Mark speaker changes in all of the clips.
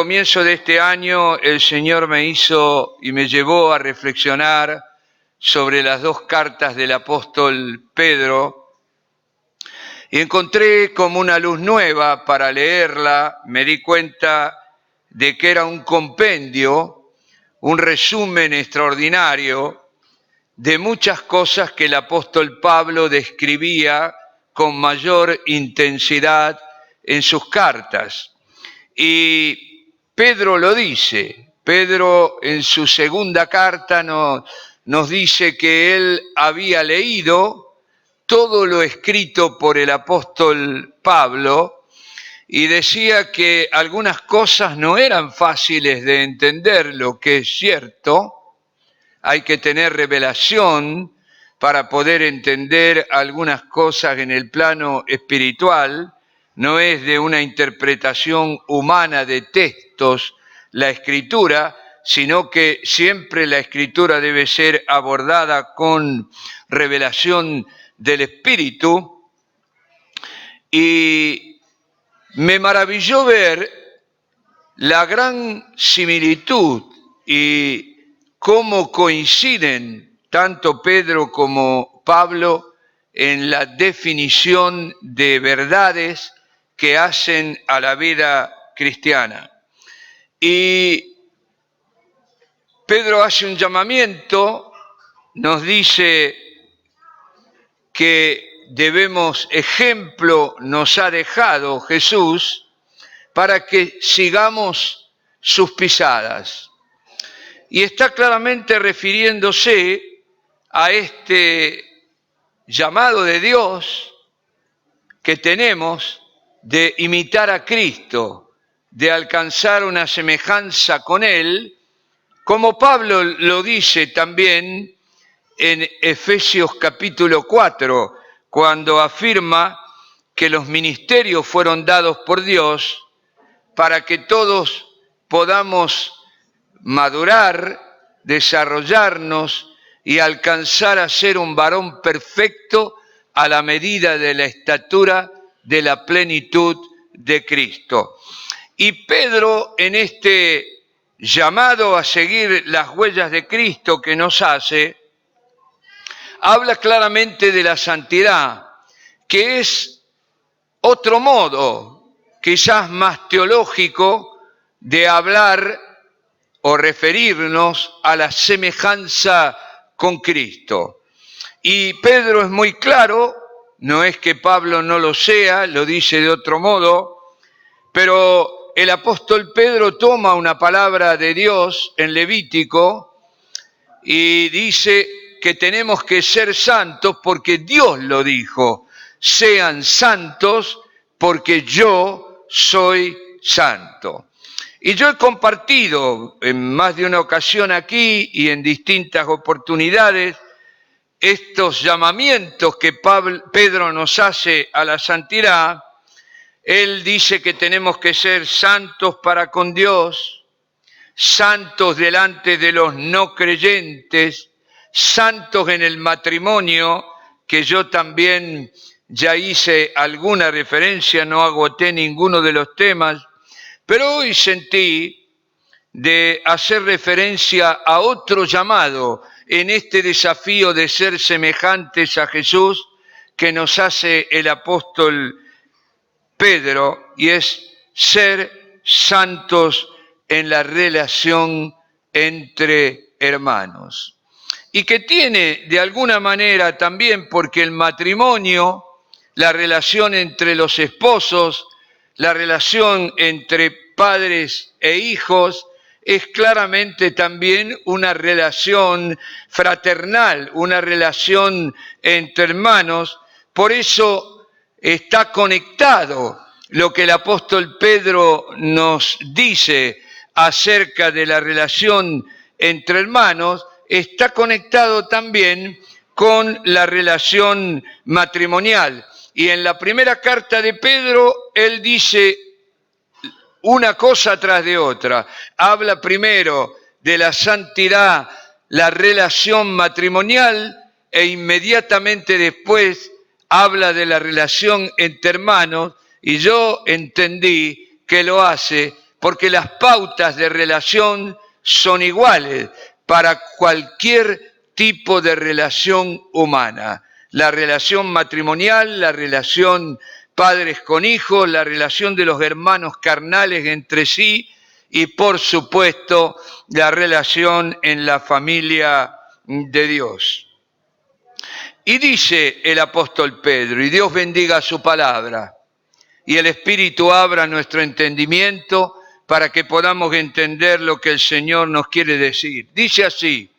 Speaker 1: comienzo de este año el Señor me hizo y me llevó a reflexionar sobre las dos cartas del apóstol Pedro y encontré como una luz nueva para leerla. Me di cuenta de que era un compendio, un resumen extraordinario de muchas cosas que el apóstol Pablo describía con mayor intensidad en sus cartas. Y Pedro lo dice. Pedro en su segunda carta nos dice que él había leído todo lo escrito por el apóstol Pablo y decía que algunas cosas no eran fáciles de entender, lo que es cierto. Hay que tener revelación para poder entender algunas cosas en el plano espiritual. No es de una interpretación humana de textos la escritura, sino que siempre la escritura debe ser abordada con revelación del Espíritu. Y me maravilló ver la gran similitud y cómo coinciden tanto Pedro como Pablo en la definición de verdades que hacen a la vida cristiana. Y Pedro hace un llamamiento, nos dice que ejemplo nos ha dejado Jesús para que sigamos sus pisadas. Y está claramente refiriéndose a este llamado de Dios que tenemos de imitar a Cristo, de alcanzar una semejanza con Él, como Pablo lo dice también en Efesios capítulo 4, cuando afirma que los ministerios fueron dados por Dios para que todos podamos madurar, desarrollarnos y alcanzar a ser un varón perfecto a la medida de la estatura de la plenitud de Cristo. Y Pedro, en este llamado a seguir las huellas de Cristo que nos hace, habla claramente de la santidad, que es otro modo, quizás más teológico, de hablar o referirnos a la semejanza con Cristo. Y Pedro es muy claro, no es que Pablo no lo sea, lo dice de otro modo, pero el apóstol Pedro toma una palabra de Dios en Levítico y dice que tenemos que ser santos porque Dios lo dijo: sean santos porque yo soy santo. Y yo he compartido en más de una ocasión aquí y en distintas oportunidades estos llamamientos que Pedro nos hace a la santidad. Él dice que tenemos que ser santos para con Dios, santos delante de los no creyentes, santos en el matrimonio, que yo también ya hice alguna referencia, no agoté ninguno de los temas, pero hoy sentí de hacer referencia a otro llamado en este desafío de ser semejantes a Jesús que nos hace el apóstol Pedro, y es ser santos en la relación entre hermanos. Y que tiene de alguna manera también, porque el matrimonio, la relación entre los esposos, la relación entre padres e hijos, es claramente también una relación fraternal, una relación entre hermanos. Por eso está conectado lo que el apóstol Pedro nos dice acerca de la relación entre hermanos, está conectado también con la relación matrimonial. Y en la primera carta de Pedro, él dice una cosa tras de otra. Habla primero de la santidad, la relación matrimonial, e inmediatamente después habla de la relación entre hermanos, y yo entendí que lo hace porque las pautas de relación son iguales para cualquier tipo de relación humana. La relación matrimonial, la relación padres con hijos, la relación de los hermanos carnales entre sí y, por supuesto, la relación en la familia de Dios. Y dice el apóstol Pedro, y Dios bendiga su palabra, y el Espíritu abra nuestro entendimiento para que podamos entender lo que el Señor nos quiere decir. Dice así,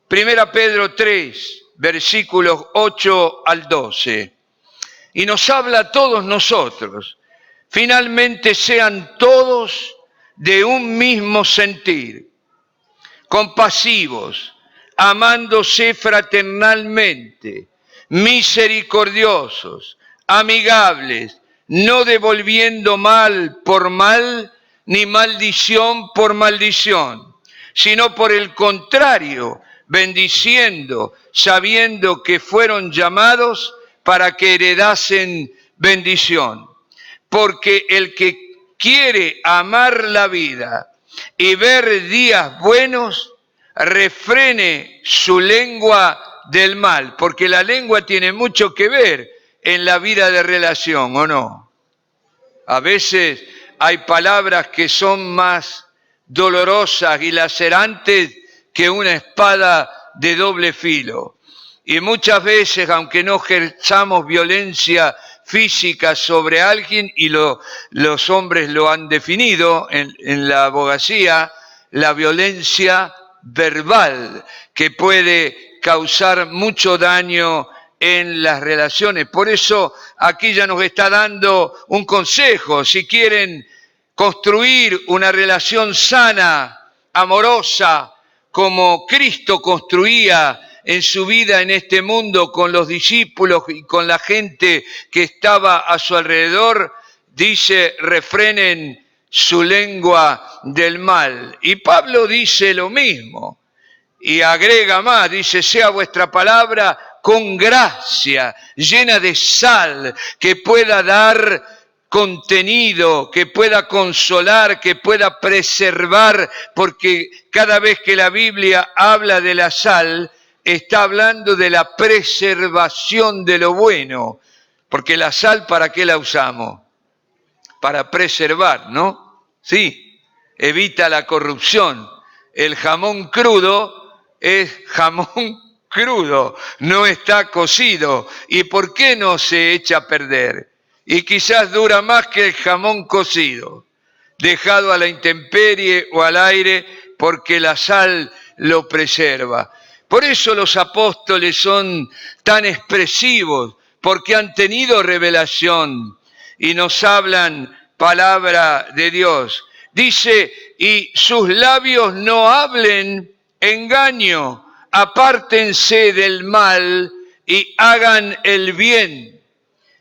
Speaker 1: 1 Pedro 3, versículos 8 al 12, y nos habla a todos nosotros, finalmente sean todos de un mismo sentir, compasivos, amándose fraternalmente, misericordiosos, amigables, no devolviendo mal por mal, ni maldición por maldición, sino por el contrario, bendiciendo, sabiendo que fueron llamados para que heredasen bendición. Porque el que quiere amar la vida y ver días buenos, refrene su lengua del mal, porque la lengua tiene mucho que ver en la vida de relación, ¿o no? A veces hay palabras que son más dolorosas y lacerantes que una espada de doble filo. Y muchas veces, aunque no ejerzamos violencia física sobre alguien, y los hombres lo han definido en la abogacía, la violencia verbal, que puede causar mucho daño en las relaciones. Por eso aquí ya nos está dando un consejo. Si quieren construir una relación sana, amorosa, como Cristo construía en su vida en este mundo con los discípulos y con la gente que estaba a su alrededor, dice, refrenen su lengua del mal. Y Pablo dice lo mismo y agrega más, dice, sea vuestra palabra con gracia, llena de sal, que pueda dar contenido, que pueda consolar, que pueda preservar, porque cada vez que la Biblia habla de la sal, está hablando de la preservación de lo bueno, porque la sal, ¿para qué la usamos? Para preservar, ¿no? Sí, evita la corrupción. El jamón crudo es jamón crudo, no está cocido. ¿Y por qué no se echa a perder? Y quizás dura más que el jamón cocido, dejado a la intemperie o al aire, porque la sal lo preserva. Por eso los apóstoles son tan expresivos, porque han tenido revelación y nos hablan palabra de Dios. Dice, y sus labios no hablen engaño, apártense del mal y hagan el bien.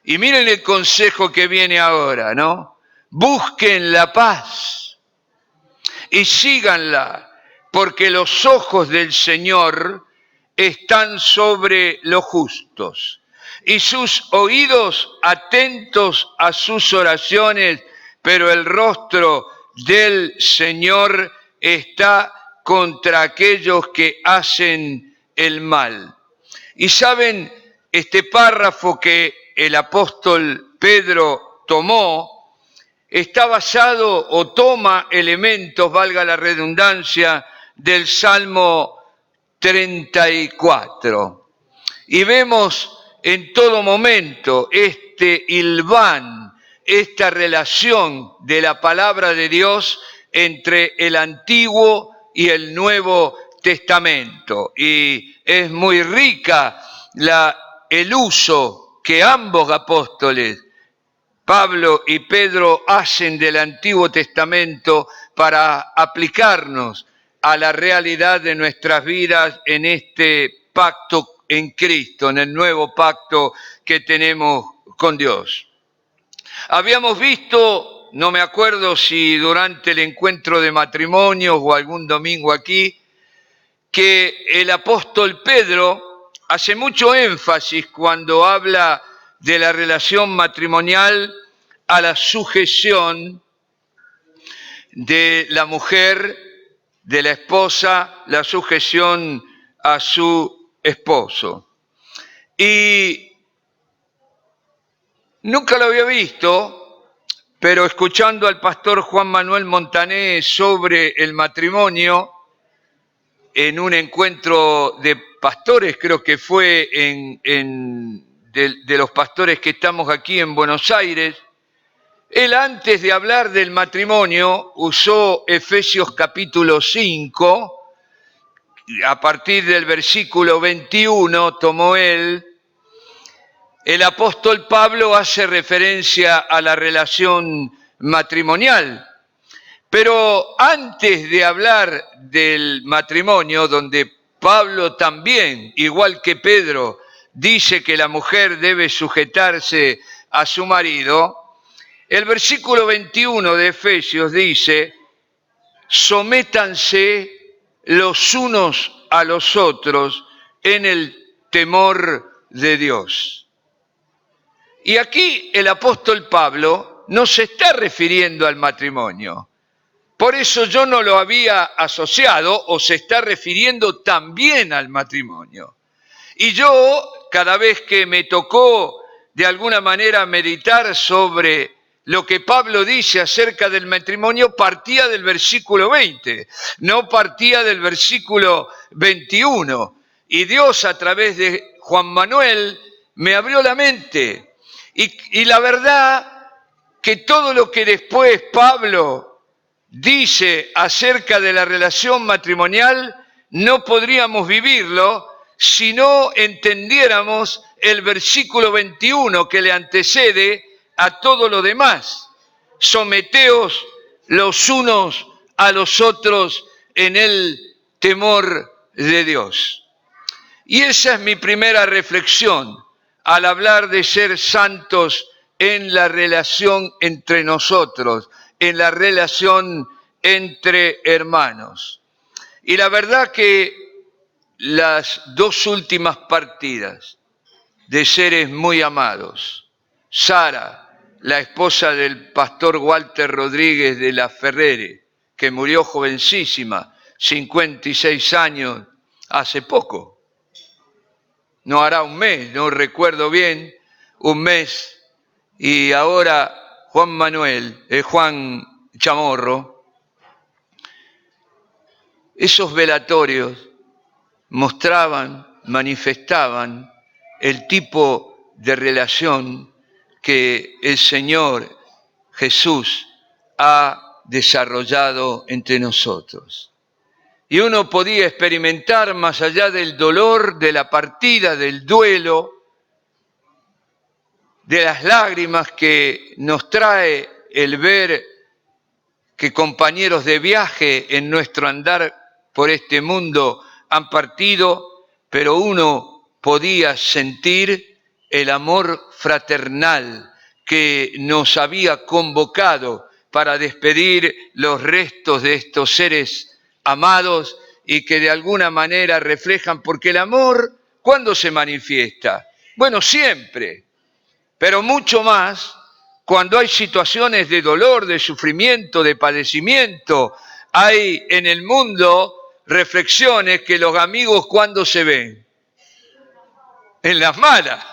Speaker 1: Y miren el consejo que viene ahora, ¿no? Busquen la paz y síganla, porque los ojos del Señor están sobre los justos y sus oídos atentos a sus oraciones, pero el rostro del Señor está contra aquellos que hacen el mal. Y saben, este párrafo que el apóstol Pedro tomó está basado o toma elementos, valga la redundancia, del Salmo 34. Y vemos en todo momento este hilván, esta relación de la palabra de Dios entre el Antiguo y el Nuevo Testamento. Y es muy rica el uso que ambos apóstoles, Pablo y Pedro, hacen del Antiguo Testamento para aplicarnos a la realidad de nuestras vidas en este pacto en Cristo, en el nuevo pacto que tenemos con Dios. Habíamos visto, no me acuerdo si durante el encuentro de matrimonios o algún domingo aquí, que el apóstol Pedro hace mucho énfasis cuando habla de la relación matrimonial a la sujeción, de la mujer, de la esposa, la sujeción a su esposo. Y nunca lo había visto, pero escuchando al pastor Juan Manuel Montané sobre el matrimonio, en un encuentro de pastores, creo que fue de los pastores que estamos aquí en Buenos Aires, él antes de hablar del matrimonio usó Efesios capítulo 5, a partir del versículo 21 tomó él. El apóstol Pablo hace referencia a la relación matrimonial, pero antes de hablar del matrimonio, donde Pablo también, igual que Pedro, dice que la mujer debe sujetarse a su marido, el versículo 21 de Efesios dice: sométanse los unos a los otros en el temor de Dios. Y aquí el apóstol Pablo no se está refiriendo al matrimonio. Por eso yo no lo había asociado, o se está refiriendo también al matrimonio. Y yo, cada vez que me tocó de alguna manera meditar sobre lo que Pablo dice acerca del matrimonio, partía del versículo 20, no partía del versículo 21. Y Dios, a través de Juan Manuel, me abrió la mente. Y la verdad que todo lo que después Pablo dice acerca de la relación matrimonial, no podríamos vivirlo si no entendiéramos el versículo 21 que le antecede a todo lo demás. Someteos los unos a los otros en el temor de Dios. Y esa es mi primera reflexión al hablar de ser santos en la relación entre nosotros, en la relación entre hermanos. Y la verdad que las dos últimas partidas de seres muy amados, Sara, la esposa del pastor Walter Rodríguez de la Ferrere, que murió jovencísima, 56 años, hace poco, no hará un mes, no recuerdo bien, un mes, y ahora Juan Chamorro. Esos velatorios mostraban, manifestaban el tipo de relación que el Señor Jesús ha desarrollado entre nosotros. Y uno podía experimentar, más allá del dolor, de la partida, del duelo, de las lágrimas que nos trae el ver que compañeros de viaje en nuestro andar por este mundo han partido, pero uno podía sentir el amor fraternal que nos había convocado para despedir los restos de estos seres amados y que de alguna manera reflejan, porque el amor, ¿cuándo se manifiesta? Bueno, siempre, pero mucho más cuando hay situaciones de dolor, de sufrimiento, de padecimiento. Hay en el mundo reflexiones que los amigos, ¿cuándo se ven? En las malas.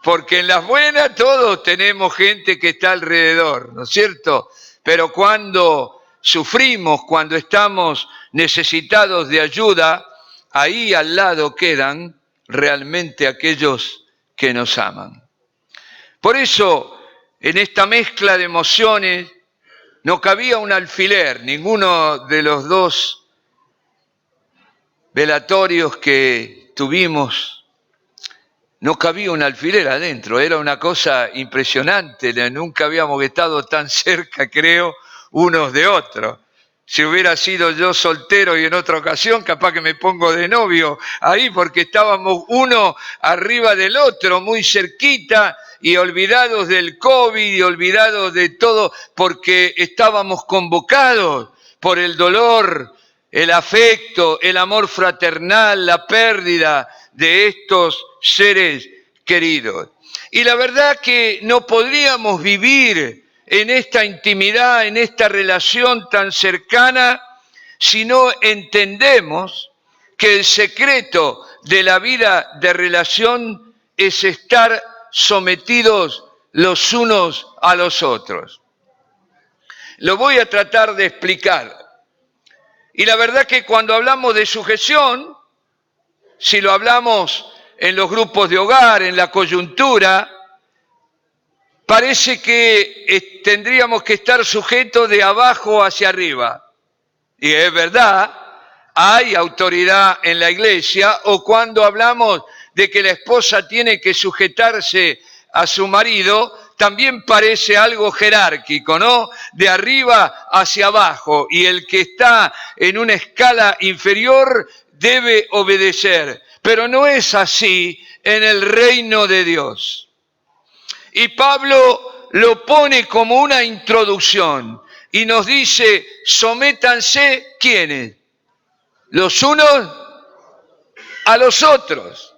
Speaker 1: Porque en las buenas todos tenemos gente que está alrededor, ¿no es cierto? Pero cuando sufrimos, cuando estamos necesitados de ayuda, ahí al lado quedan realmente aquellos que nos aman. Por eso, en esta mezcla de emociones, no cabía un alfiler, ninguno de los dos velatorios que tuvimos, no cabía un alfiler adentro, era una cosa impresionante, nunca habíamos estado tan cerca, creo, unos de otros. Si hubiera sido yo soltero y en otra ocasión, capaz que me pongo de novio ahí, porque estábamos uno arriba del otro, muy cerquita, y olvidados del COVID y olvidados de todo, porque estábamos convocados por el dolor, el afecto, el amor fraternal, la pérdida de estos seres queridos. Y la verdad que no podríamos vivir en esta intimidad, en esta relación tan cercana, si no entendemos que el secreto de la vida de relación es estar sometidos los unos a los otros. Lo voy a tratar de explicar. Y la verdad que cuando hablamos de sujeción, si lo hablamos en los grupos de hogar, en la coyuntura, parece que tendríamos que estar sujetos de abajo hacia arriba. Y es verdad, hay autoridad en la iglesia, o cuando hablamos de que la esposa tiene que sujetarse a su marido, también parece algo jerárquico, ¿no? De arriba hacia abajo, y el que está en una escala inferior debe obedecer. Pero no es así en el reino de Dios. Y Pablo lo pone como una introducción y nos dice, sométanse, ¿quiénes? Los unos a los otros.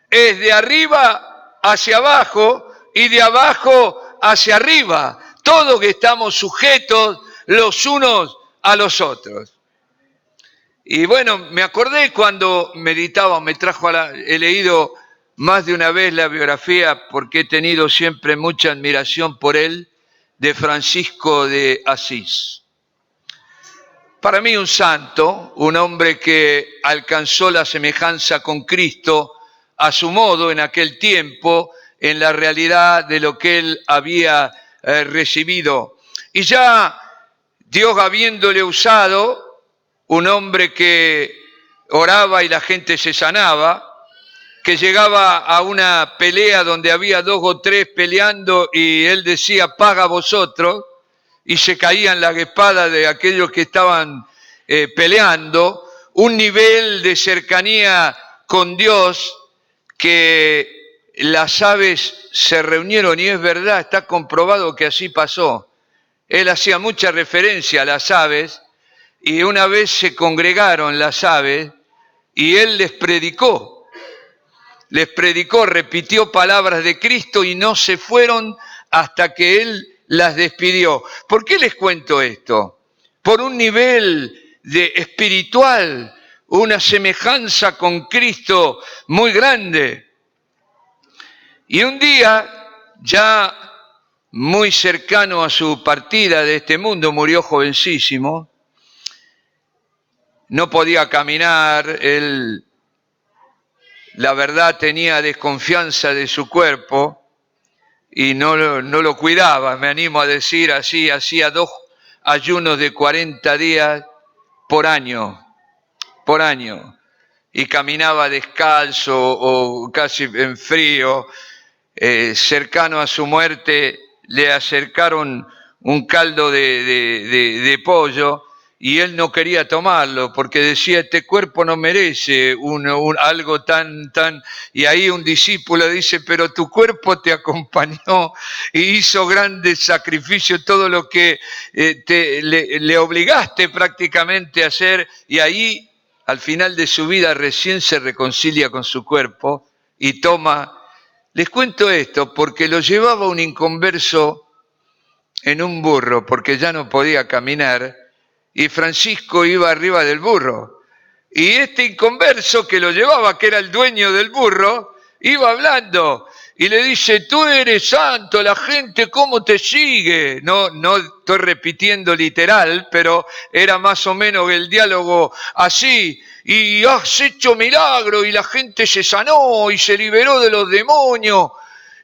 Speaker 1: Es de arriba hacia abajo y de abajo hacia arriba. Todos que estamos sujetos los unos a los otros. Y bueno, me acordé cuando meditaba, he leído más de una vez la biografía, porque he tenido siempre mucha admiración por él, de Francisco de Asís. Para mí un santo, un hombre que alcanzó la semejanza con Cristo a su modo en aquel tiempo, en la realidad de lo que él había recibido. Y ya Dios habiéndole usado, un hombre que oraba y la gente se sanaba, que llegaba a una pelea donde había 2 o 3 peleando y él decía, paga vosotros, y se caían las espadas de aquellos que estaban peleando, un nivel de cercanía con Dios que las aves se reunieron, y es verdad, está comprobado que así pasó. Él hacía mucha referencia a las aves, y una vez se congregaron las aves y él les predicó, repitió palabras de Cristo y no se fueron hasta que él las despidió. ¿Por qué les cuento esto? Por un nivel espiritual, una semejanza con Cristo muy grande. Y un día, ya muy cercano a su partida de este mundo, murió jovencísimo. No podía caminar, él, la verdad, tenía desconfianza de su cuerpo y no lo cuidaba, me animo a decir así, hacía 2 ayunos de 40 días por año, y caminaba descalzo o casi en frío, cercano a su muerte, le acercaron un caldo de pollo, y él no quería tomarlo porque decía, este cuerpo no merece algo tan... Y ahí un discípulo dice, pero tu cuerpo te acompañó y hizo grandes sacrificios, todo lo que le obligaste prácticamente a hacer, y ahí al final de su vida recién se reconcilia con su cuerpo y toma... Les cuento esto porque lo llevaba un inconverso en un burro porque ya no podía caminar, y Francisco iba arriba del burro. Y este inconverso que lo llevaba, que era el dueño del burro, iba hablando y le dice, tú eres santo, la gente cómo te sigue. No estoy repitiendo literal, pero era más o menos el diálogo así. Y has hecho milagro y la gente se sanó y se liberó de los demonios.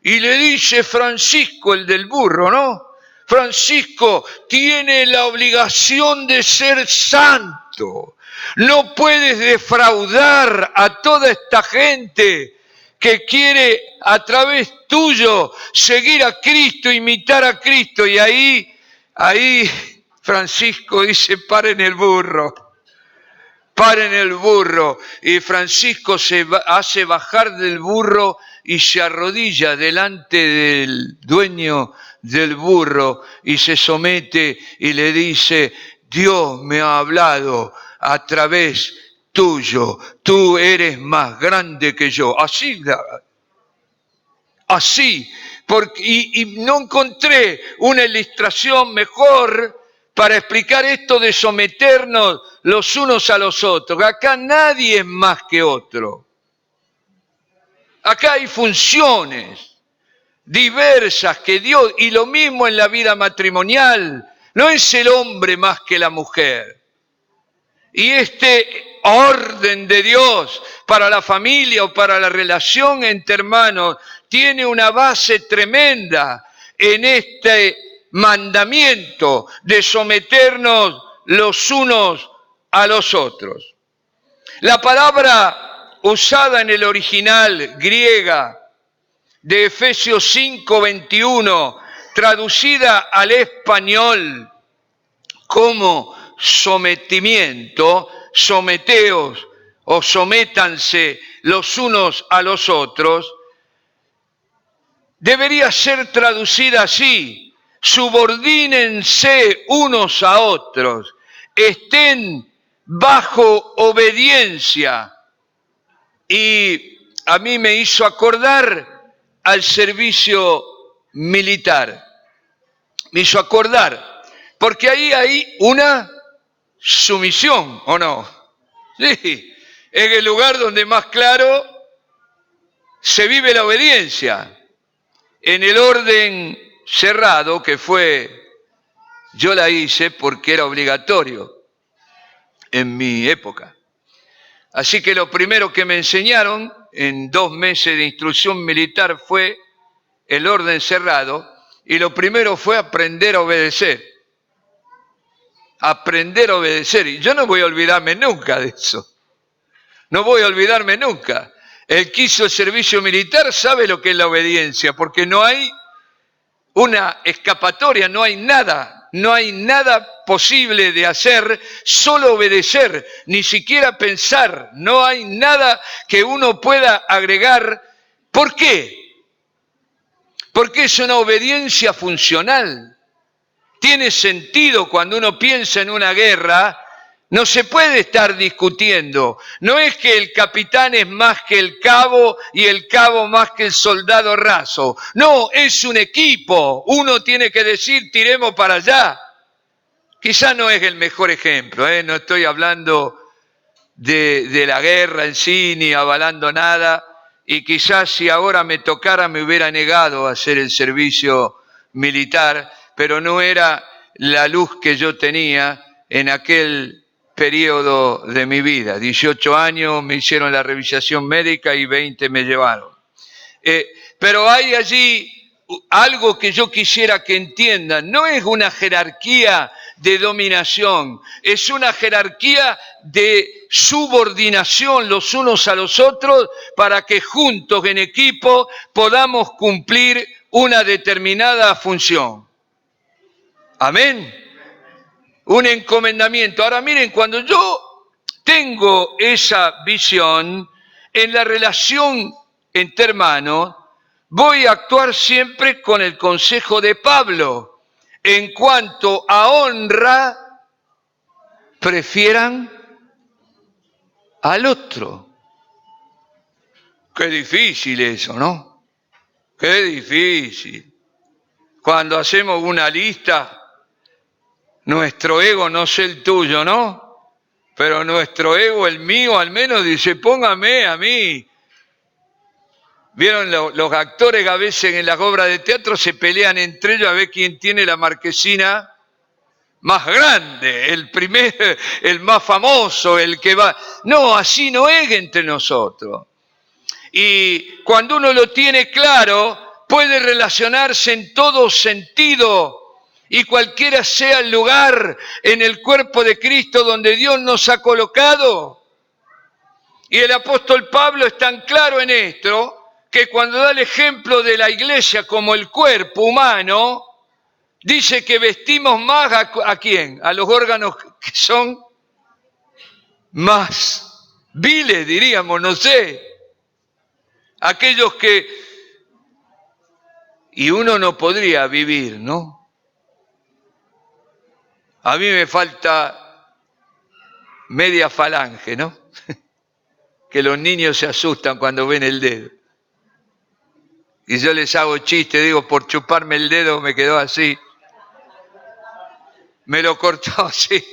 Speaker 1: Y le dice Francisco, el del burro, ¿no? Francisco tiene la obligación de ser santo. No puedes defraudar a toda esta gente que quiere a través tuyo seguir a Cristo, imitar a Cristo. Y ahí Francisco dice, paren el burro. Paren el burro. Y Francisco se hace bajar del burro y se arrodilla delante del dueño del burro y se somete y le dice, Dios me ha hablado a través tuyo, tú eres más grande que yo. Así y no encontré una ilustración mejor para explicar esto de someternos los unos a los otros. Acá nadie es más que otro. Acá hay funciones diversas que Dios, y lo mismo en la vida matrimonial, no es el hombre más que la mujer. Y este orden de Dios para la familia o para la relación entre hermanos tiene una base tremenda en este mandamiento de someternos los unos a los otros. La palabra usada en el original griega de Efesios 5:21, traducida al español como sometimiento, someteos o sométanse los unos a los otros, debería ser traducida así: subordínense unos a otros, estén bajo obediencia. Y a mí me hizo acordar al servicio militar. Me hizo acordar, porque ahí hay una sumisión, ¿o no? Sí, es el lugar donde más claro se vive la obediencia. En el orden cerrado, que fue, yo la hice porque era obligatorio en mi época. Así que lo primero que me enseñaron en 2 meses de instrucción militar fue el orden cerrado, y lo primero fue aprender a obedecer. Aprender a obedecer. Y yo no voy a olvidarme nunca de eso. No voy a olvidarme nunca. El que hizo el servicio militar sabe lo que es la obediencia, porque no hay una escapatoria, no hay nada posible de hacer, solo obedecer, ni siquiera pensar, no hay nada que uno pueda agregar. ¿Por qué? Porque es una obediencia funcional. Tiene sentido cuando uno piensa en una guerra. No se puede estar discutiendo. No es que el capitán es más que el cabo y el cabo más que el soldado raso. No, es un equipo. Uno tiene que decir, tiremos para allá. Quizás no es el mejor ejemplo, ¿eh? No estoy hablando de la guerra en sí, ni avalando nada. Y quizás si ahora me tocara me hubiera negado a hacer el servicio militar, pero no era la luz que yo tenía en aquel periodo de mi vida. 18 años me hicieron la revisación médica y 20 me llevaron. Pero hay allí algo que yo quisiera que entiendan. No es una jerarquía de dominación, es una jerarquía de subordinación los unos a los otros para que juntos en equipo podamos cumplir una determinada función. Amén. Un encomendamiento. Ahora miren, cuando yo tengo esa visión en la relación entre hermanos, voy a actuar siempre con el consejo de Pablo. En cuanto a honra, prefieran al otro. Qué difícil eso, ¿no? Qué difícil. Cuando hacemos una lista, nuestro ego, no sé el tuyo, ¿no? Pero nuestro ego, el mío al menos, dice, póngame a mí. ¿Vieron los actores que a veces en las obras de teatro se pelean entre ellos a ver quién tiene la marquesina más grande, el primero, el más famoso, el que va? No, así no es entre nosotros. Y cuando uno lo tiene claro, puede relacionarse en todo sentido. Y cualquiera sea el lugar en el cuerpo de Cristo donde Dios nos ha colocado. Y el apóstol Pablo es tan claro en esto, que cuando da el ejemplo de la iglesia como el cuerpo humano, dice que vestimos más ¿a quién? A los órganos que son más viles, diríamos, no sé. Aquellos que... Y uno no podría vivir, ¿no? A mí me falta media falange, ¿no? Que los niños se asustan cuando ven el dedo. Y yo les hago chiste, digo, por chuparme el dedo me quedó así. Me lo cortó así.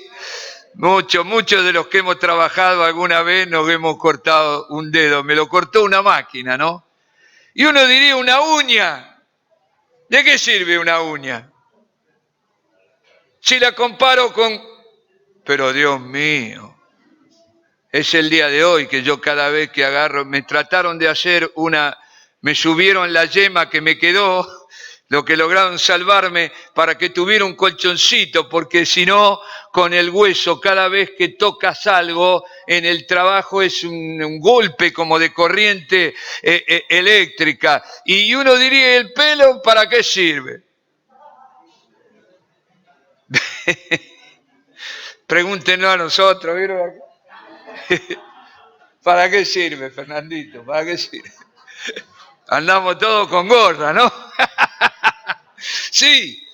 Speaker 1: Muchos de los que hemos trabajado alguna vez nos hemos cortado un dedo. Me lo cortó una máquina, ¿no? Y uno diría, una uña. ¿De qué sirve una uña? Si la comparo con... Pero Dios mío, es el día de hoy que yo cada vez que agarro, me trataron de hacer me subieron la yema que me quedó, lo que lograron salvarme para que tuviera un colchoncito, porque si no, con el hueso, cada vez que tocas algo en el trabajo es un golpe como de corriente eléctrica. Y uno diría, ¿el pelo para qué sirve? Pregúntenos a nosotros, ¿vieron? ¿Para qué sirve, Fernandito? ¿Para qué sirve? Andamos todos con gorra, ¿no? Sí,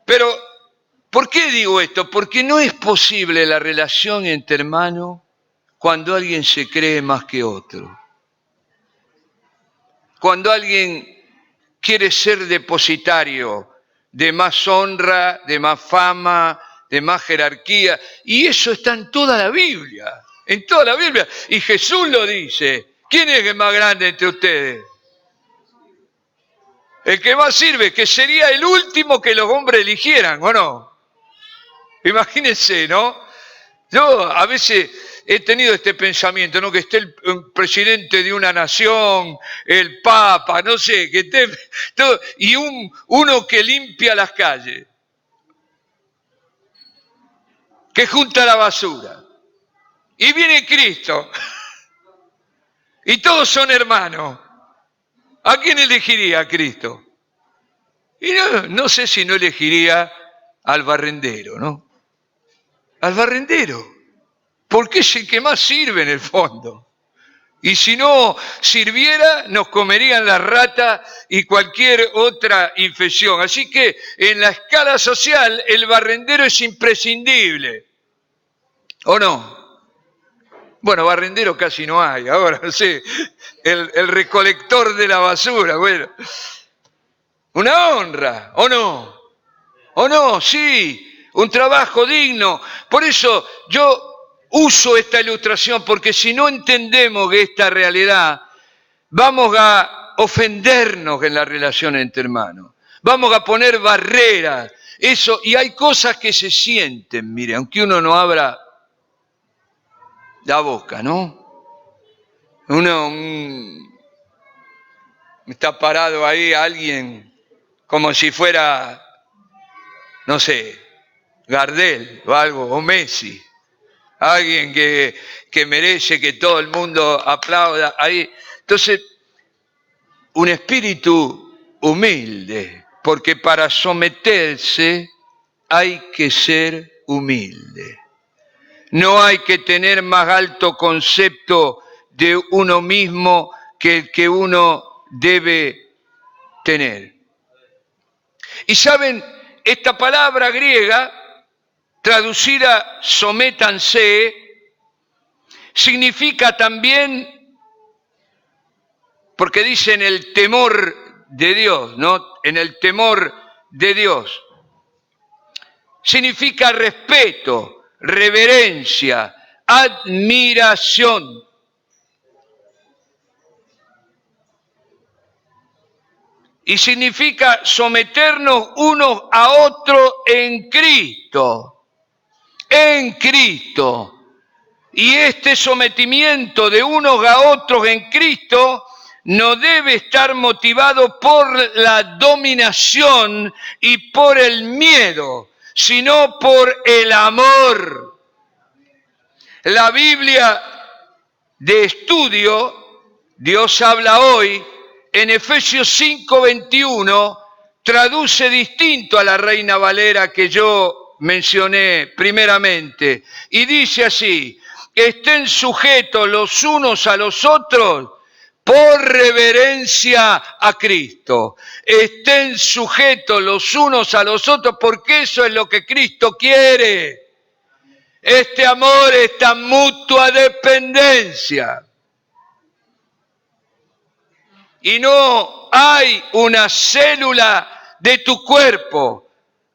Speaker 1: pero ¿por qué digo esto? Porque no es posible la relación entre hermanos cuando alguien se cree más que otro. Cuando alguien quiere ser depositario de más honra, de más fama, de más jerarquía. Y eso está en toda la Biblia, en toda la Biblia. Y Jesús lo dice. ¿Quién es el más grande entre ustedes? El que más sirve, que sería el último que los hombres eligieran, ¿o no? Imagínense, ¿no? Yo a veces he tenido este pensamiento, ¿no? Que esté el presidente de una nación, el papa, no sé, que esté todo, y uno que limpia las calles, que junta la basura. Y viene Cristo, y todos son hermanos. ¿A quién elegiría a Cristo? Y no sé si no elegiría al barrendero, ¿no? Al barrendero, porque es el que más sirve en el fondo. Y si no sirviera, nos comerían las ratas y cualquier otra infección. Así que en la escala social el barrendero es imprescindible. ¿O no? Bueno, barrendero casi no hay. Ahora, no sé, el recolector de la basura, bueno. Una honra, ¿o no? ¿O no? Sí. Un trabajo digno. Por eso yo uso esta ilustración, porque si no entendemos esta realidad, vamos a ofendernos en la relación entre hermanos. Vamos a poner barreras. Eso, y hay cosas que se sienten, mire, aunque uno no abra la boca, ¿no? Está parado ahí alguien como si fuera, no sé, Gardel o algo, o Messi. Alguien que merece que todo el mundo aplauda ahí. Entonces, un espíritu humilde, porque para someterse hay que ser humilde. No hay que tener más alto concepto de uno mismo que el que uno debe tener. Y saben, esta palabra griega, traducida sométanse, significa también, porque dice en el temor de Dios, ¿no? En el temor de Dios. Significa respeto, reverencia, admiración. Y significa someternos unos a otros en Cristo. En Cristo. Y este sometimiento de unos a otros en Cristo no debe estar motivado por la dominación y por el miedo, sino por el amor. La Biblia de estudio, Dios habla hoy, en Efesios 5:21, traduce distinto a la Reina Valera que yo mencioné primeramente, y dice así: estén sujetos los unos a los otros por reverencia a Cristo. Estén sujetos los unos a los otros porque eso es lo que Cristo quiere. Este amor, esta mutua dependencia. Y no hay una célula de tu cuerpo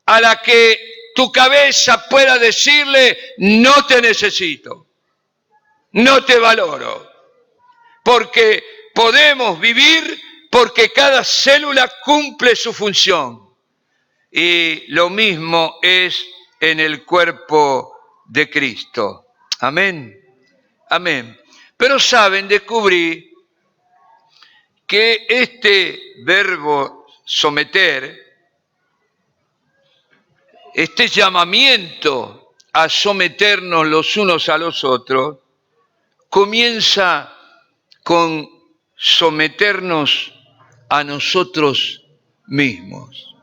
Speaker 1: a la que tu cabeza pueda decirle, no te necesito, no te valoro. Porque podemos vivir porque cada célula cumple su función. Y lo mismo es en el cuerpo de Cristo. Amén. Amén. Pero saben, descubrí que este verbo someter, este llamamiento a someternos los unos a los otros, comienza con someternos a nosotros mismos.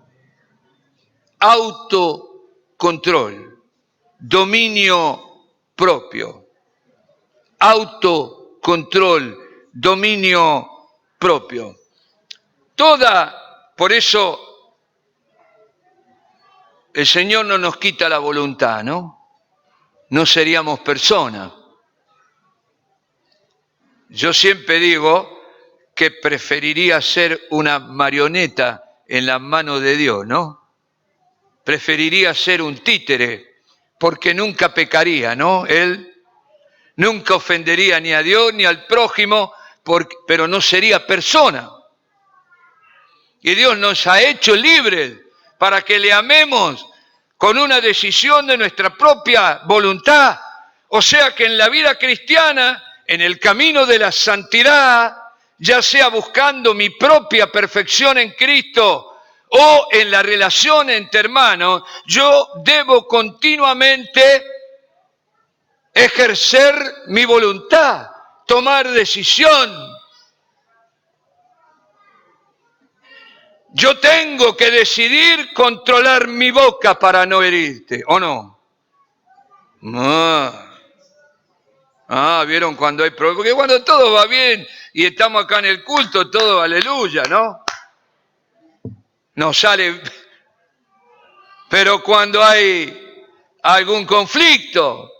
Speaker 1: Autocontrol, dominio propio. Autocontrol, dominio propio. Por eso el Señor no nos quita la voluntad, ¿no? No seríamos personas. Yo siempre digo que preferiría ser una marioneta en las manos de Dios, ¿no? Preferiría ser un títere, porque nunca pecaría, ¿no? Él nunca ofendería ni a Dios ni al prójimo, pero no sería persona. Y Dios nos ha hecho libres para que le amemos con una decisión de nuestra propia voluntad. O sea que en la vida cristiana, en el camino de la santidad, ya sea buscando mi propia perfección en Cristo o en la relación entre hermanos, yo debo continuamente ejercer mi voluntad, tomar decisión. Yo tengo que decidir controlar mi boca para no herirte, ¿o no? ¿Vieron cuando hay problemas? Porque cuando todo va bien y estamos acá en el culto, todo aleluya, ¿no? Nos sale. Pero cuando hay algún conflicto,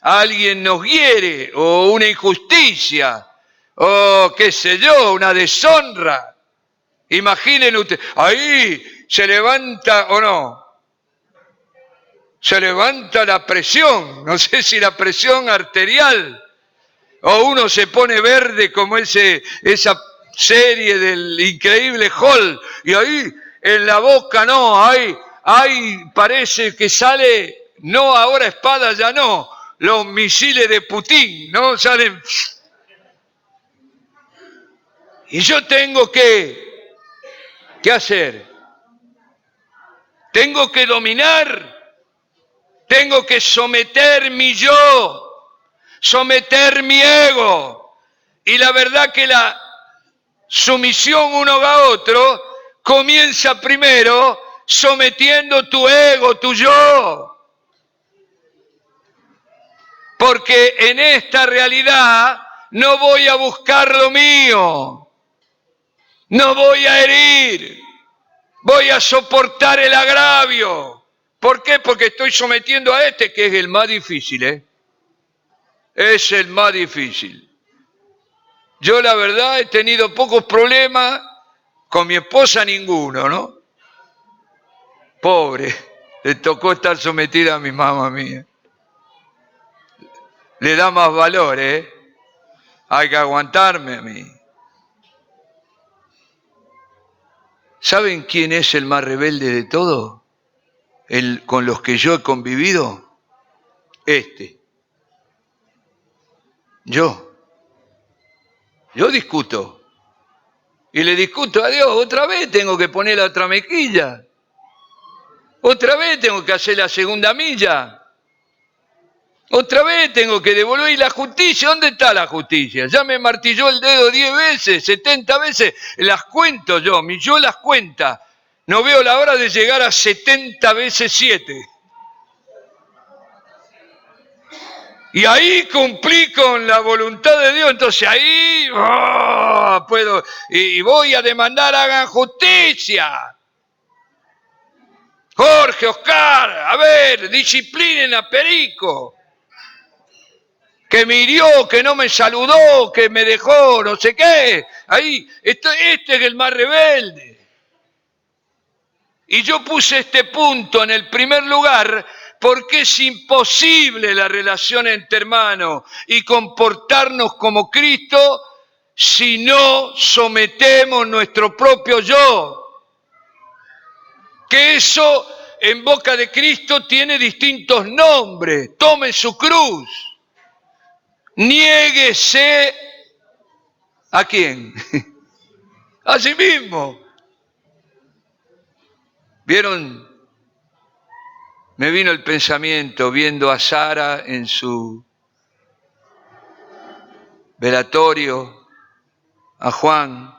Speaker 1: alguien nos hiere, o una injusticia, o qué sé yo, una deshonra. Imaginen ustedes, ahí se levanta o no. Se levanta la presión, no sé si la presión arterial, o uno se pone verde como esa serie del Increíble Hulk, y ahí en la boca no, ahí parece que sale, no ahora espada ya no, los misiles de Putin, ¿no? Salen. Y yo tengo ¿qué hacer? Tengo que dominar. Tengo que someter mi yo, someter mi ego. Y la verdad que la sumisión uno a otro comienza primero sometiendo tu ego, tu yo. Porque en esta realidad no voy a buscar lo mío, no voy a herir, voy a soportar el agravio. ¿Por qué? Porque estoy sometiendo a este, que es el más difícil, ¿eh? Es el más difícil. Yo la verdad he tenido pocos problemas, con mi esposa ninguno, ¿no? Pobre, le tocó estar sometida a mi mamá mía. Le da más valor, ¿eh? Hay que aguantarme a mí. ¿Saben quién es el más rebelde de todos? Con los que yo he convivido, yo discuto, y le discuto a Dios, otra vez tengo que poner la otra mejilla, otra vez tengo que hacer la segunda milla, otra vez tengo que devolver. ¿Y la justicia? ¿Dónde está la justicia? Ya me martilló el dedo 10 veces, 70 veces, las cuento yo las cuenta. No veo la hora de llegar a 70 veces 7. Y ahí cumplí con la voluntad de Dios, entonces ahí puedo, y voy a demandar, hagan justicia. Jorge, Oscar, a ver, disciplinen a Perico, que me hirió, que no me saludó, que me dejó, no sé qué. ahí, este es el más rebelde. Y yo puse este punto en el primer lugar porque es imposible la relación entre hermanos y comportarnos como Cristo si no sometemos nuestro propio yo. Que eso en boca de Cristo tiene distintos nombres. Tome su cruz. Niéguese ¿a quién? A sí mismo. ¿Vieron? Me vino el pensamiento viendo a Sara en su velatorio, a Juan.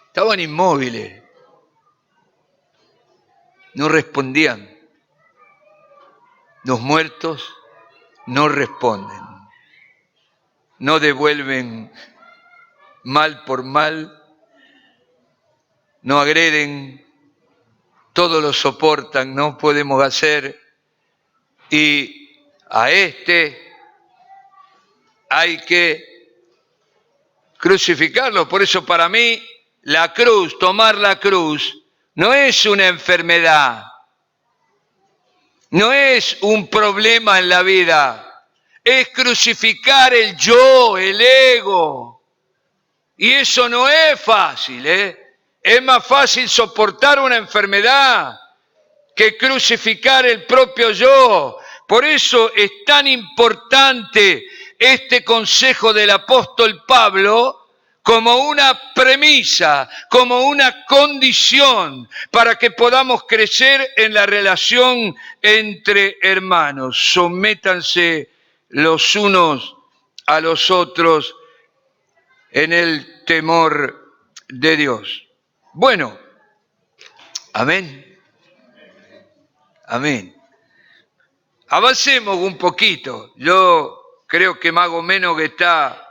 Speaker 1: Estaban inmóviles. No respondían. Los muertos no responden. No devuelven mal por mal. No agreden. Todo lo soportan. No podemos hacer. Y a este hay que crucificarlo. Por eso para mí la cruz, tomar la cruz, no es una enfermedad. No es un problema en la vida, es crucificar el yo, el ego. Y eso no es fácil, ¿eh? Es más fácil soportar una enfermedad que crucificar el propio yo. Por eso es tan importante este consejo del apóstol Pablo como una premisa, como una condición para que podamos crecer en la relación entre hermanos. Sométanse los unos a los otros en el temor de Dios. Bueno, amén. Amén. Avancemos un poquito. Yo creo que más o menos que está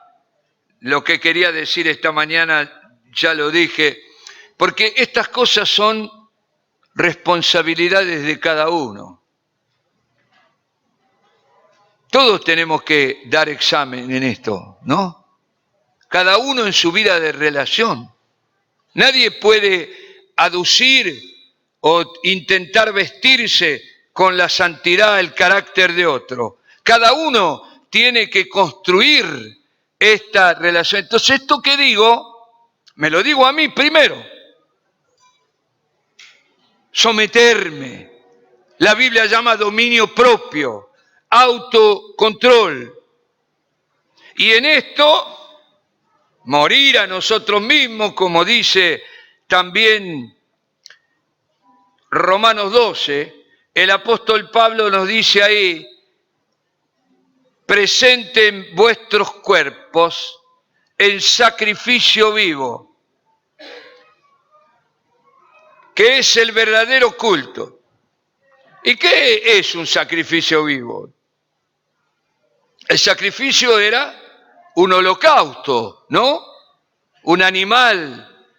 Speaker 1: lo que quería decir esta mañana, ya lo dije, porque estas cosas son responsabilidades de cada uno. Todos tenemos que dar examen en esto, ¿no? Cada uno en su vida de relación. Nadie puede aducir o intentar vestirse con la santidad, el carácter de otro. Cada uno tiene que construir esta relación. Entonces, esto que digo, me lo digo a mí primero. Someterme. La Biblia llama dominio propio, autocontrol. Y en esto, morir a nosotros mismos, como dice también Romanos 12, el apóstol Pablo nos dice ahí, presenten vuestros cuerpos en sacrificio vivo, que es el verdadero culto. ¿Y qué es un sacrificio vivo? El sacrificio era un holocausto, ¿no? Un animal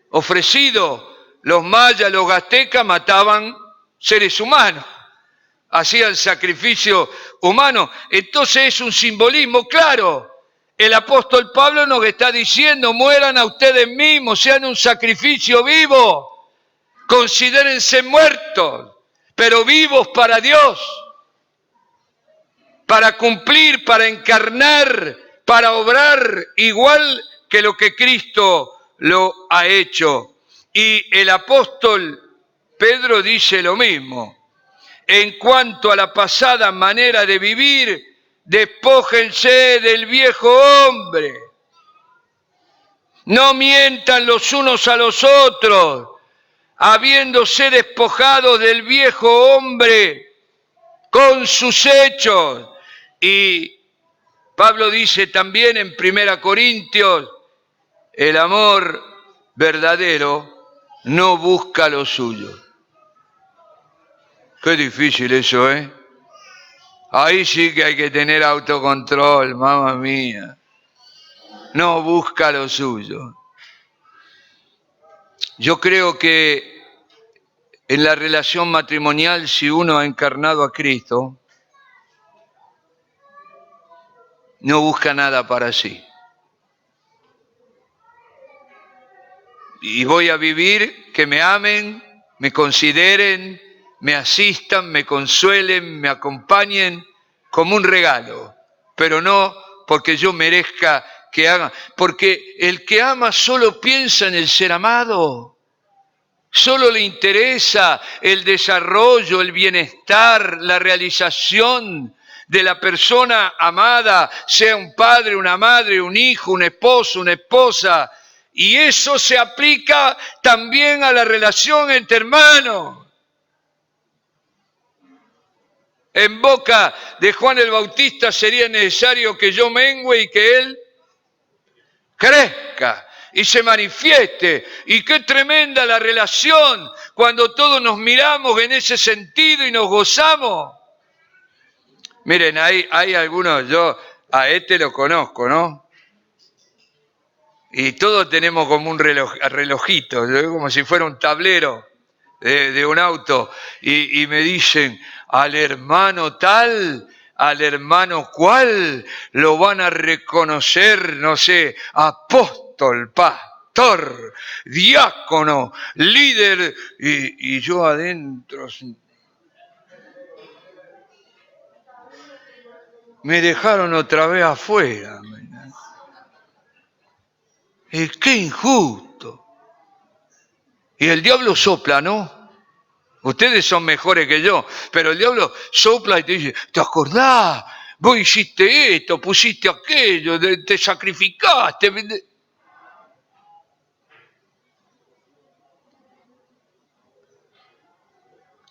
Speaker 1: ofrecido. Los mayas, los aztecas mataban seres humanos. Hacían sacrificio humano. Entonces es un simbolismo, claro. El apóstol Pablo nos está diciendo, mueran a ustedes mismos, sean un sacrificio vivo. Considérense muertos, pero vivos para Dios. Para cumplir, para encarnar, para obrar igual que lo que Cristo lo ha hecho. Y el apóstol Pedro dice lo mismo. En cuanto a la pasada manera de vivir, despójense del viejo hombre. No mientan los unos a los otros, habiéndose despojado del viejo hombre con sus hechos. Y Pablo dice también en 1 Corintios, el amor verdadero no busca lo suyo. Qué difícil eso, ¿eh? Ahí sí que hay que tener autocontrol, mamá mía. No busca lo suyo. Yo creo que en la relación matrimonial, si uno ha encarnado a Cristo, no busca nada para sí. y voy a vivir que me amen, me consideren, me asistan, me consuelen, me acompañen como un regalo, pero no porque yo merezca que hagan, porque el que ama solo piensa en el ser amado, solo le interesa el desarrollo, el bienestar, la realización de la persona amada, sea un padre, una madre, un hijo, un esposo, una esposa, y eso se aplica también a la relación entre hermanos. En boca de Juan el Bautista sería necesario que yo mengüe y que él crezca y se manifieste. Y qué tremenda la relación cuando todos nos miramos en ese sentido y nos gozamos. Miren, hay algunos, yo a este lo conozco, ¿no? Y todos tenemos como un relojito, como si fuera un tablero de un auto. Y me dicen, al hermano tal, al hermano cual, lo van a reconocer, no sé, apóstol, pastor, diácono, líder, y yo adentro me dejaron otra vez afuera. Es que injusto. Y el diablo sopla, ¿no? Ustedes son mejores que yo, pero el diablo sopla y te dice, ¿te acordás? Vos hiciste esto, pusiste aquello, te sacrificaste.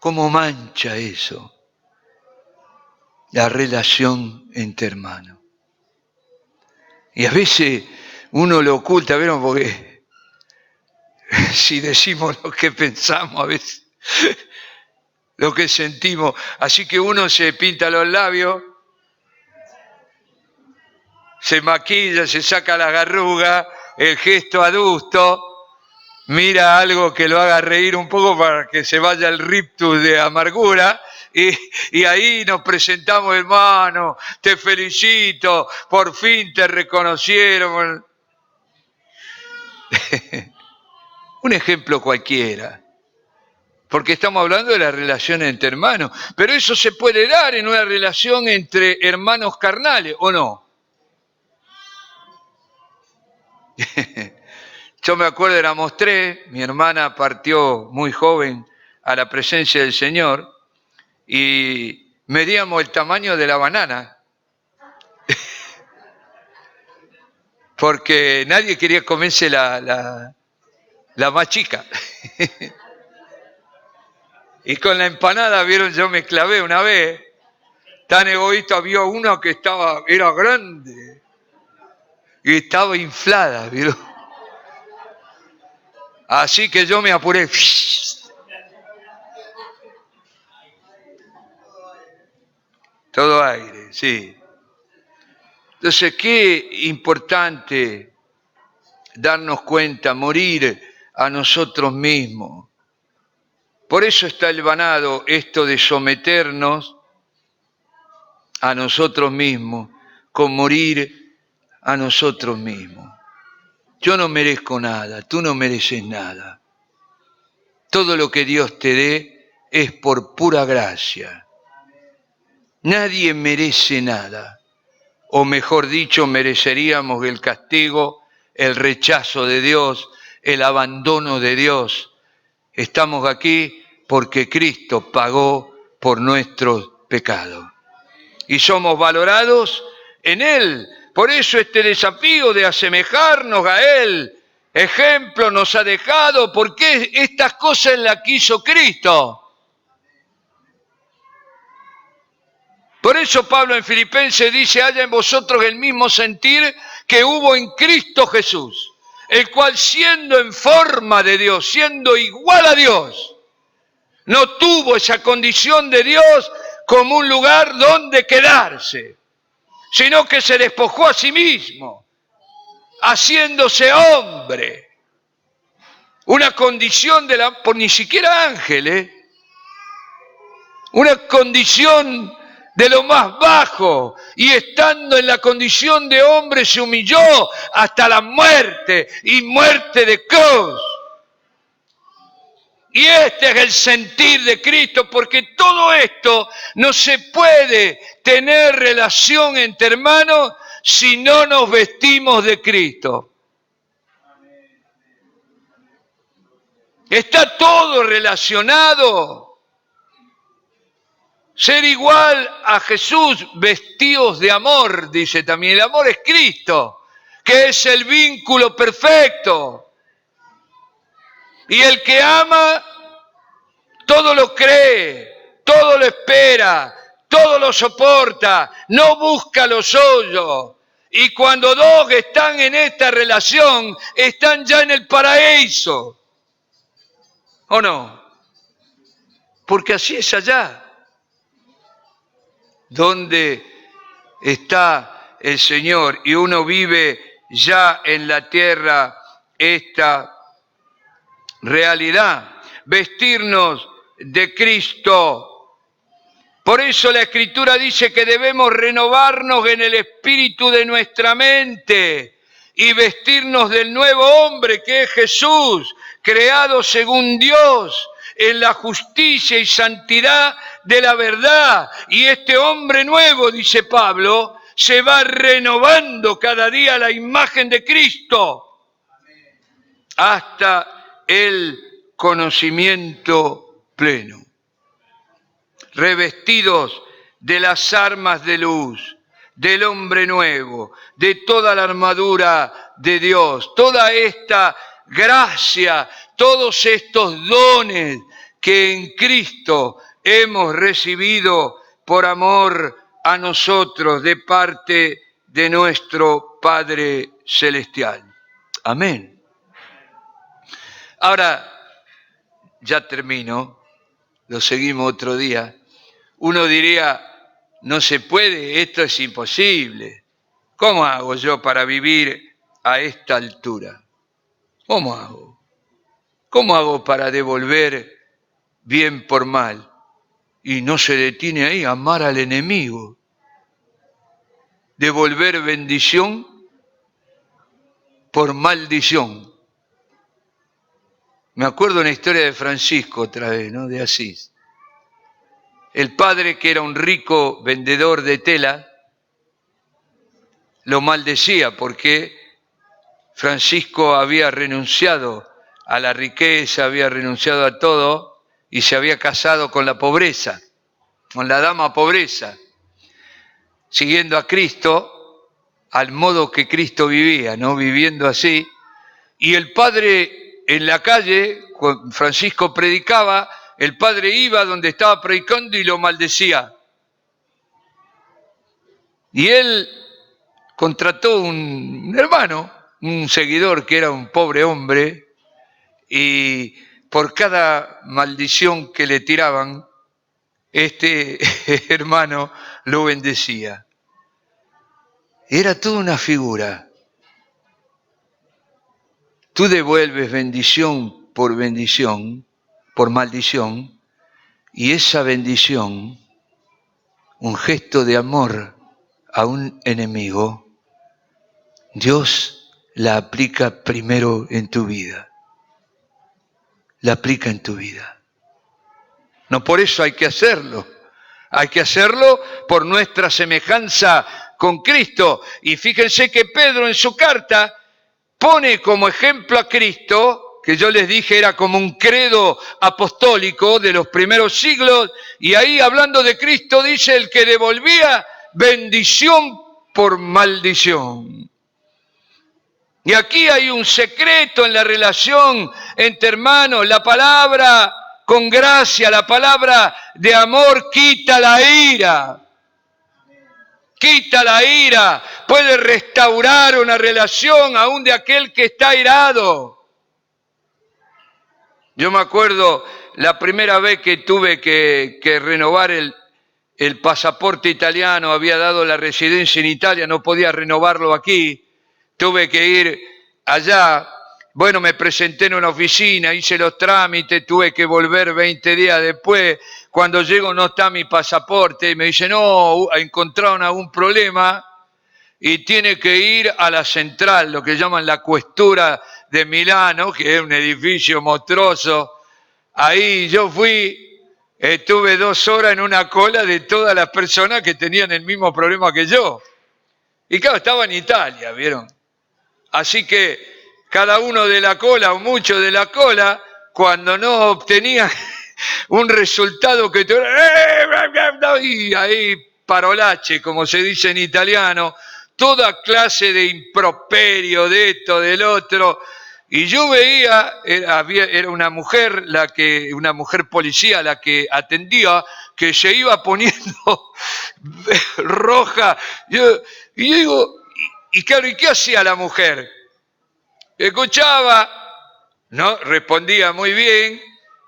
Speaker 1: ¿Cómo mancha eso la relación entre hermanos? Y a veces uno lo oculta, ¿vieron? Porque si decimos lo que pensamos a veces, lo que sentimos, así que uno se pinta los labios, se maquilla, se saca la arrugas, el gesto adusto, mira algo que lo haga reír un poco para que se vaya el rictus de amargura, y ahí nos presentamos, hermano, te felicito, por fin te reconocieron. Un ejemplo cualquiera, porque estamos hablando de la relación entre hermanos, pero eso se puede dar en una relación entre hermanos carnales, ¿o no? Yo me acuerdo, éramos 3, mi hermana partió muy joven a la presencia del Señor y medíamos el tamaño de la banana, porque nadie quería comerse la más chica. Y con la empanada, vieron, yo me clavé una vez, tan egoísta, había una que era grande y estaba inflada, vieron. Así que yo me apuré. Todo aire, sí. Entonces, qué importante darnos cuenta, morir a nosotros mismos. Por eso está hilvanado esto de someternos a nosotros mismos, con morir a nosotros mismos. Yo no merezco nada, tú no mereces nada. Todo lo que Dios te dé es por pura gracia. Nadie merece nada, o mejor dicho, mereceríamos el castigo, el rechazo de Dios, el abandono de Dios. Estamos aquí porque Cristo pagó por nuestros pecados. Y somos valorados en Él. Por eso este desafío de asemejarnos a Él, ejemplo nos ha dejado, porque estas cosas las quiso Cristo. Por eso Pablo en Filipenses dice, haya en vosotros el mismo sentir que hubo en Cristo Jesús, el cual siendo en forma de Dios, siendo igual a Dios, no tuvo esa condición de Dios como un lugar donde quedarse, sino que se despojó a sí mismo, haciéndose hombre. Una condición por ni siquiera ángel, una condición de lo más bajo, y estando en la condición de hombre se humilló hasta la muerte, y muerte de cruz. Y este es el sentir de Cristo, porque todo esto no se puede tener relación entre hermanos si no nos vestimos de Cristo. Está todo relacionado. Ser igual a Jesús, vestidos de amor, dice también. El amor es Cristo, que es el vínculo perfecto. Y el que ama, todo lo cree, todo lo espera, todo lo soporta, no busca lo suyo. Y cuando dos están en esta relación, están ya en el paraíso. ¿O no? Porque así es allá, donde está el Señor y uno vive ya en la tierra esta realidad. Vestirnos de Cristo. Por eso la Escritura dice que debemos renovarnos en el espíritu de nuestra mente y vestirnos del nuevo hombre que es Jesús, creado según Dios, en la justicia y santidad de la verdad. Y este hombre nuevo, dice Pablo, se va renovando cada día la imagen de Cristo hasta el conocimiento pleno. Revestidos de las armas de luz, del hombre nuevo, de toda la armadura de Dios, toda esta gracia, todos estos dones que en Cristo hemos recibido por amor a nosotros de parte de nuestro Padre Celestial. Amén. Ahora, ya termino, lo seguimos otro día. Uno diría, no se puede, esto es imposible. ¿Cómo hago yo para vivir a esta altura? ¿Cómo hago? ¿Cómo hago para devolver bien por mal? Y no se detiene ahí, amar al enemigo. Devolver bendición por maldición. Me acuerdo una historia de Francisco otra vez, ¿no? De Asís. El padre, que era un rico vendedor de tela, lo maldecía porque Francisco había renunciado a la riqueza, había renunciado a todo y se había casado con la pobreza, con la dama pobreza, siguiendo a Cristo al modo que Cristo vivía, ¿no? Viviendo así. Y el padre en la calle, cuando Francisco predicaba, el padre iba donde estaba predicando y lo maldecía. Y él contrató un hermano, un seguidor que era un pobre hombre, y por cada maldición que le tiraban, este hermano lo bendecía. Era toda una figura. Tú devuelves bendición, por maldición, y esa bendición, un gesto de amor a un enemigo, Dios la aplica primero en tu vida. La aplica en tu vida. No por eso hay que hacerlo. Hay que hacerlo por nuestra semejanza con Cristo. Y fíjense que Pedro en su carta pone como ejemplo a Cristo, que yo les dije era como un credo apostólico de los primeros siglos, y ahí hablando de Cristo dice el que devolvía bendición por maldición. Y aquí hay un secreto en la relación entre hermanos. La palabra con gracia, la palabra de amor quita la ira. Quita la ira, puede restaurar una relación aún de aquel que está airado. Yo me acuerdo la primera vez que tuve que renovar el pasaporte italiano, había dado la residencia en Italia, no podía renovarlo aquí. Tuve que ir allá, bueno, me presenté en una oficina, hice los trámites, tuve que volver 20 días después. Cuando llego no está mi pasaporte y me dice, no, encontraron algún problema y tiene que ir a la central, lo que llaman la Questura de Milano, que es un edificio monstruoso, Ahí yo fui, estuve 2 horas en una cola de todas las personas que tenían el mismo problema que yo. Y claro, estaba en Italia, ¿vieron? Así que cada uno de la cola o muchos de la cola, cuando no obtenía un resultado que te... y ahí parolache, como se dice en italiano, toda clase de improperio, de esto, del otro. Y yo veía, era una mujer, una mujer policía la que atendía, que se iba poniendo roja. Y yo digo, y claro, ¿y qué hacía la mujer? Escuchaba, no respondía muy bien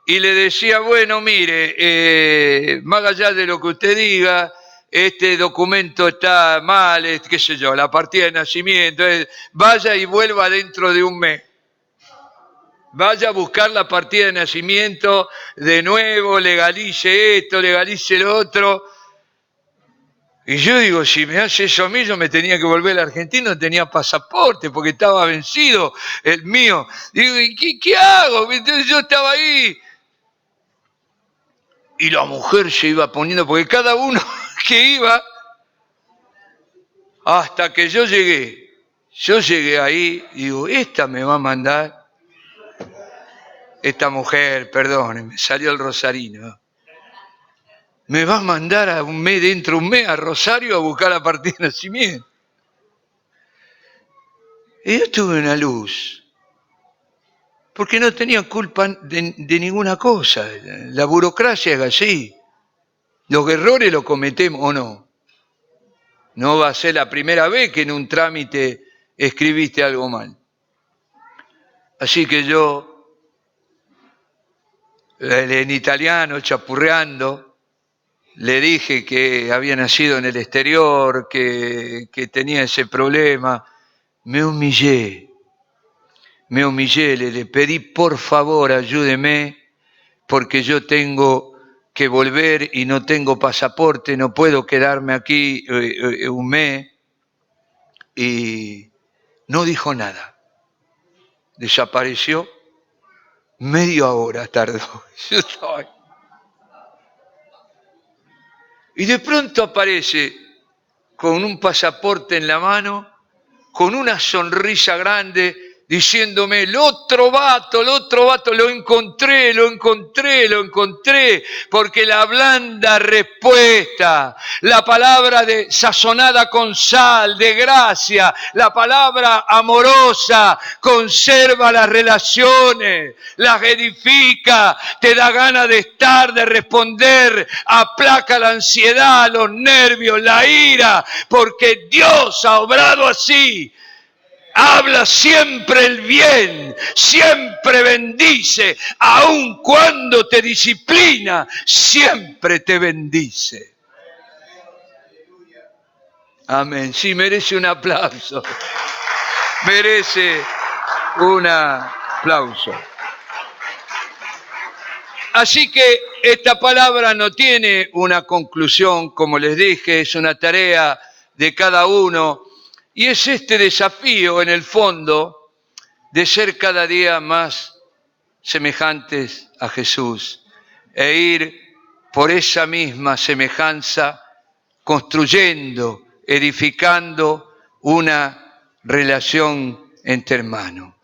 Speaker 1: y le decía, bueno, mire, más allá de lo que usted diga, este documento está mal, qué sé yo, la partida de nacimiento, vaya y vuelva dentro de un mes. Vaya a buscar la partida de nacimiento de nuevo, legalice esto, legalice lo otro. Y yo digo, si me hace eso a mí, yo me tenía que volver al Argentina, no tenía pasaporte porque estaba vencido el mío. Digo, ¿y qué hago? Entonces yo estaba ahí. Y la mujer se iba poniendo, porque cada uno que iba, hasta que yo llegué ahí, y digo, esta me va a mandar, esta mujer, perdón, me salió el rosarino, me va a mandar dentro de un mes a Rosario a buscar la partida de nacimiento. Y yo tuve una luz, porque no tenía culpa de ninguna cosa. La burocracia es así. Los errores los cometemos o no. No va a ser la primera vez que en un trámite escribiste algo mal. Así que yo, en italiano, chapurreando, le dije que había nacido en el exterior, que tenía ese problema. Me humillé, le pedí por favor ayúdeme porque yo tengo que volver y no tengo pasaporte, no puedo quedarme aquí un mes. Y no dijo nada, desapareció, media hora tardó. Yo estaba ahí. Y de pronto aparece con un pasaporte en la mano, con una sonrisa grande, diciéndome, el otro vato, lo encontré, porque la blanda respuesta, la palabra sazonada con sal, de gracia, la palabra amorosa, conserva las relaciones, las edifica, te da ganas de estar, de responder, aplaca la ansiedad, los nervios, la ira, porque Dios ha obrado así. Habla siempre el bien, siempre bendice, aun cuando te disciplina, siempre te bendice. Amén. Sí, merece un aplauso. Merece un aplauso. Así que esta palabra no tiene una conclusión, como les dije, es una tarea de cada uno. Y es este desafío, en el fondo, de ser cada día más semejantes a Jesús e ir por esa misma semejanza construyendo, edificando una relación entre hermanos.